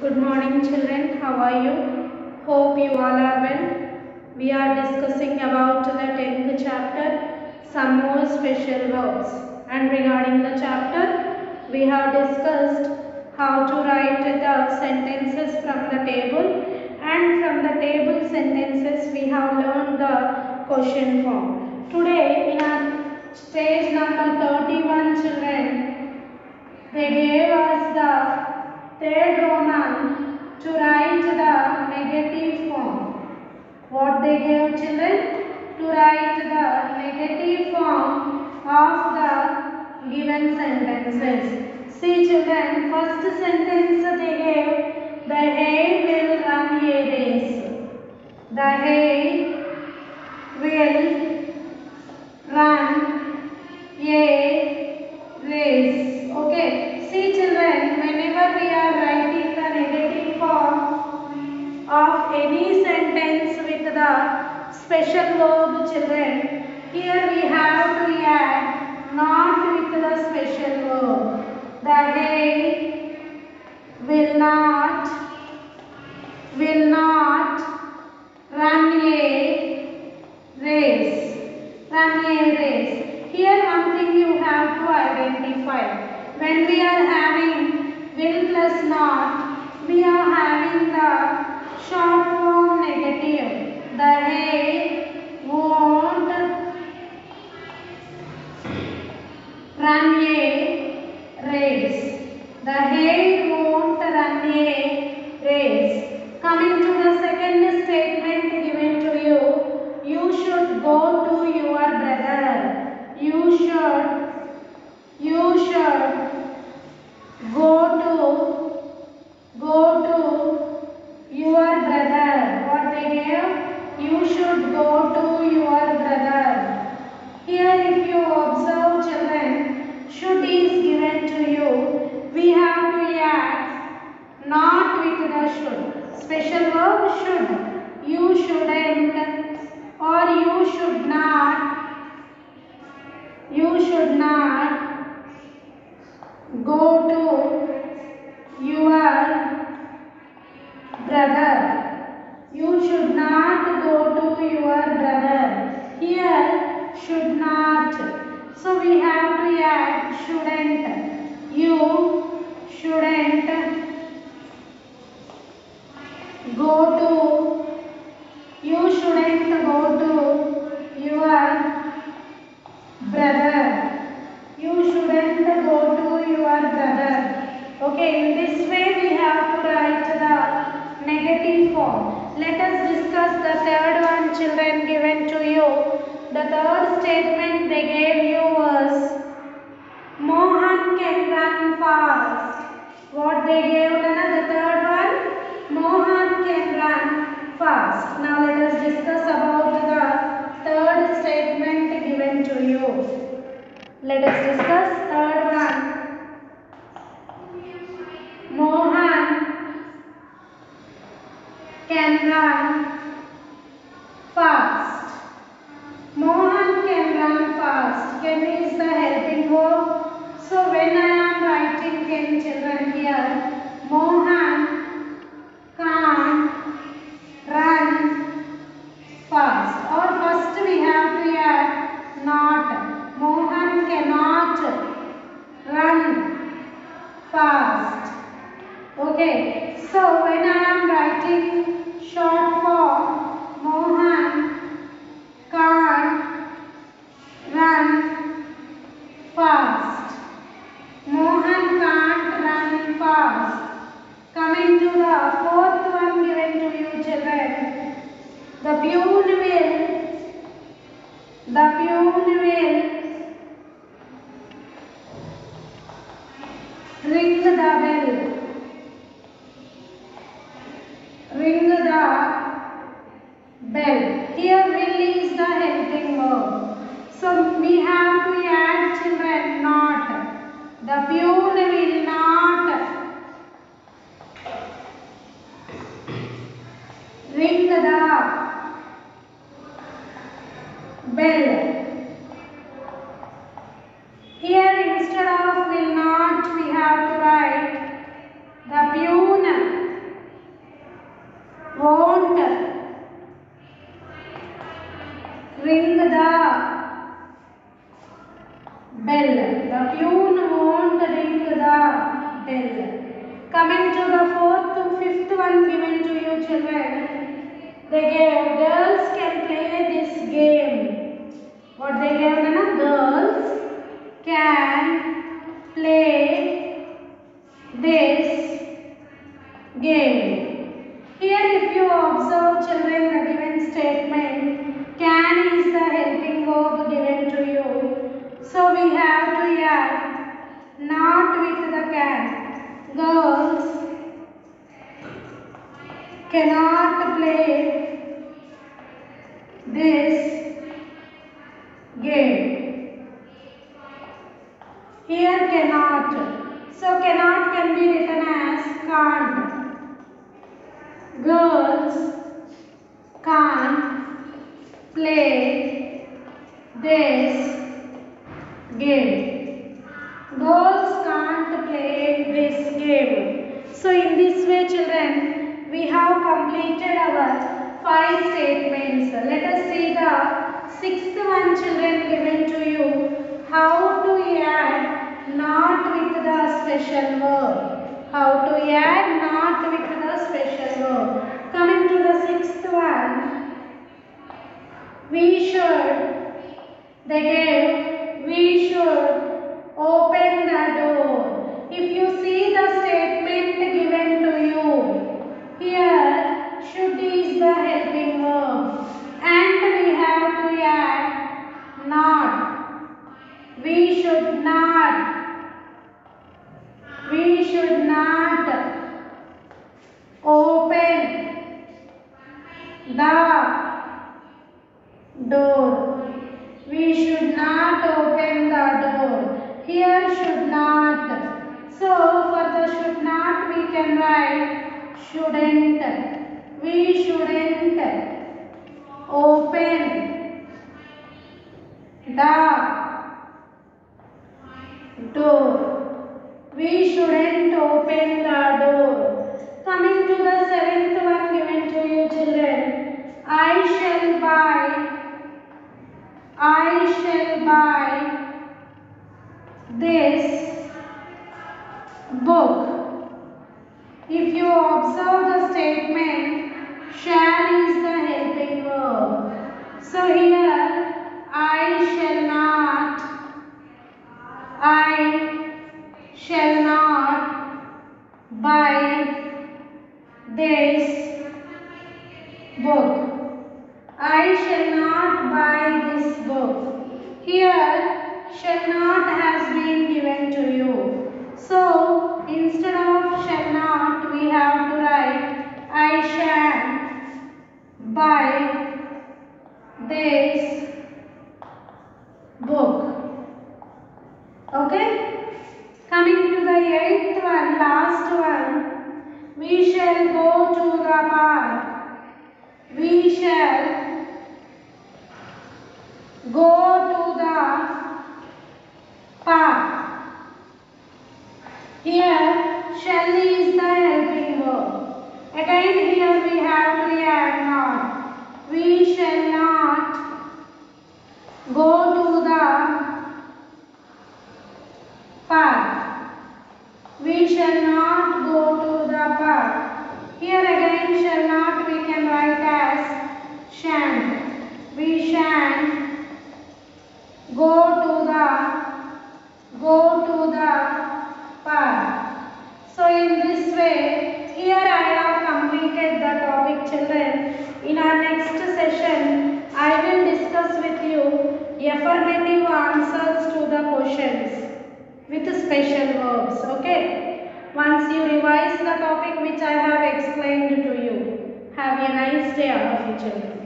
Good morning children, how are you? Hope you all are well. We are discussing about the 10th chapter, some more special verbs. And regarding the chapter, we have discussed how to write the sentences from the table, and from the table sentences we have learned the question form. Today in our page number 31 children, they gave us the third Roman to write the negative form. What they gave children? To write the negative form of the given sentences. See children, first sentence they gave, the hare will run a race. The hare will run a race. Okay. See children, whenever we are writing the negative form of any sentence with the special verb children, here we have to add not with the special verb. The hare will not run a race. Run a race. Here one thing you have to identify. When we are having will plus not, we are having the short form negative. The hare won't run a race. The hare won't run a race. Coming to the second statement given to you, you should go to your brother. You should go to your brother. What they gave? You should go to your brother. Here if you observe children, should is given to you. We have to add not with the should. Special verb should. You shouldn't or you should not go to your brother. You should not go to your brother. Here should not. So we have to add shouldn't. You shouldn't go to your brother. You shouldn't go to your brother. Okay, in this way we have to write the negative form. Let us discuss the third one children given to you. The third statement they gave you was Mohan can run fast. What they gave the third one? Mohan can run fast. Now let us discuss about the third statement given to you. Let us discuss third one. Mohan can run fast. Mohan can run fast. Can is the helping verb. So when I am writing can children here, Mohan can't run fast. Or first we have to add not. Mohan cannot run fast. Okay. So when I am writing short form, Mohan can't run fast. Mohan can't run fast. Coming to the fourth one given to you children. The pune will ring the bell. Ring the bell. Here will is the helping verb. So we have to add children not. The pune will not ring the bell. Here instead of will not we have to write the pune bell. The tune won't ring the bell. Coming to the fourth to fifth one given to you children. They gave girls can play this game. What they gave Nana? Girls can play this game. Here if you observe children the given statement, can is the helping verb given to you. So we have to add not with the can. Girls cannot play this game. Here cannot. So cannot can be written as can't. Girls can't play this game. Girls can't play this game. So in this way children, we have completed our 5 statements. Let us see the 6th one children given to you. How to add not with the special verb. How to add not with the special verb. Coming to the 6th one. We should. They gave. We should open the door. If you see the statement given to you, here should is the helping verb and we have to add not. We should not open the door. We should not open the door. Here should not. So for the should not we can write shouldn't. We shouldn't open the door. We shouldn't open the door. Coming to the 7th one given to you children. I shall buy this book. If you observe the statement, shall is the helping verb. So here I shall not buy this book. I shall not buy this book. Here shall not has been given to you. So instead of shall not we have to write I shall buy this book. Okay? Coming to the 8th one, last one. We shall go to the park. We shall go to the park. Here shall is the helping verb. Again here we have to add not. We shall not go to the park. We shall not go to the park. Here again shall not we can write as shan't. We shan't go to the park. So in this way, here I have completed the topic children. In our next session, I will discuss with you affirmative answers to the questions with special verbs. Okay? Once you revise the topic which I have explained to you. Have a nice day all of you children.